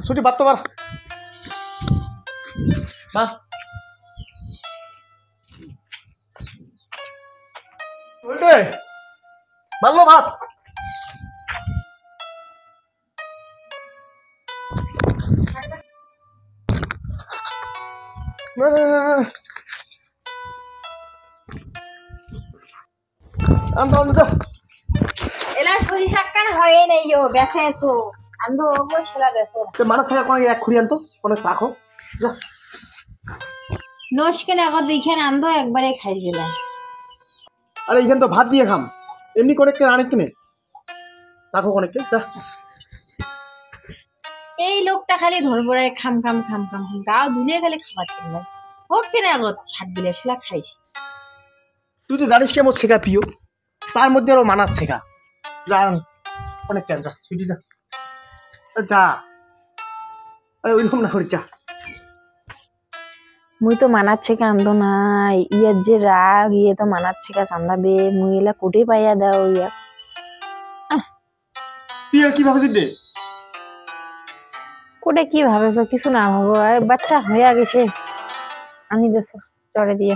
ছুটি ভাত তোমার মা উল্টে মারলো ভাত এলা সরি শাকান হয় নাই ও বেসে তো আন্দো মশলা দেছো মানা ছাকা কোন এক খুরি আনতো কোন চাখো যা নস্কেন আগত দেখেন আন্দো একবারে খাই গেলেন আরে এখান তো ভাত দিয়ে খাম এমনি করে কে আনে কিনে চাখো অনেককে যা এই লোকটা খালি ধরবড়ায় খাম খাম খাম খাম গাও ধুলে খালি খাবার চলে হোক কেন আগত ছাড় দিলে সেলা খাইস তুই তো জানিস কেমন শেখা প্রিয় তার মধ্যে আরো মানার শেখা জান অনেক টাইম যা ছুটি যা যা আরে ওইরকম না করি যা মুই তো মানাচ্ছে কান্দো নাই ইয়ার যে রাগ ইয়ে তো মানাচ্ছে কা চান্দা দে মুই এলা কোটে পাইয়া দাও ইয়া তুই আর কি ভাবছিস রে কোটে কি ভাবেছ কিছু না ভাবো আর বাচ্চা হয়ে গেছে আনি দেছো চড়ে দিয়ে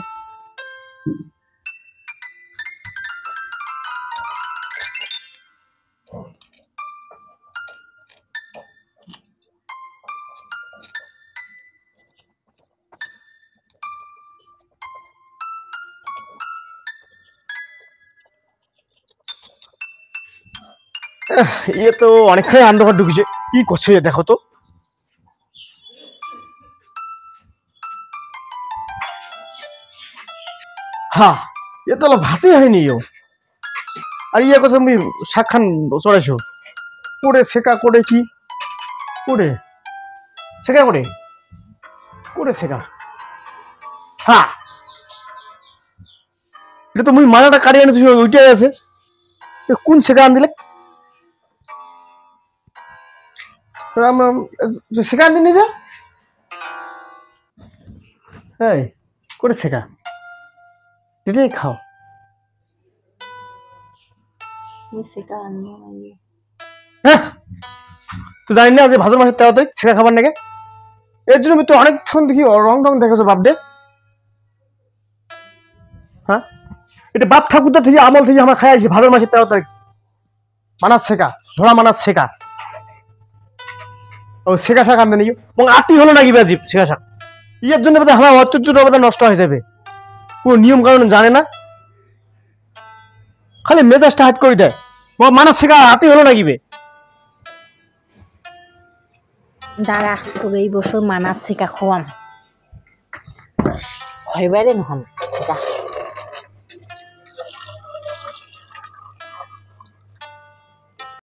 ইয়ে তো অনেকখানি অন্ধকার ঢুকেছে কি করছে দেখো তো হ্যাঁ এ তো ভাতই হয়নি ও আর ইয়ে করছে আমি শাক খান চড়াইছো করে শেখা করে কি করে শেখা করে করে শেখা হ্যাঁ এটা তো মুই মালাটা কাটিয়ে আনি তুই ওইটাই আছে কোন শেখা আন দিলে শেখা আন দিনি এই করে শেখা এটাই খাও হ্যাঁ তুই জানি না যে ভাদ্র মাসের তেরো তারিখ শেখা খাবার নাকি এর জন্য তুই অনেকক্ষণ দেখি রং টং দেখেছো বাপ দে হ্যাঁ এটা বাপ ঠাকুরদা থেকে আমল থেকে আমরা খাই আছি ভাদ্র মাসের 13 তারিখ মানার শেখা ধরা মানার শেখা ও শেখা শাক আনতে নাকি এবং আটি হলো নাকি বাজিব শেখা শাক ইয়ের জন্য বোধহয় আমার অত্যুত্তর নষ্ট হয়ে যাবে কোনো নিয়ম কারণ জানে না খালি মেজাজটা হাট করে দেয় মানার শেখা আটি হলো নাকি বে দাঁড়া তোর এই বছর মানার শেখা খোয়াম হয় বাইরে নহম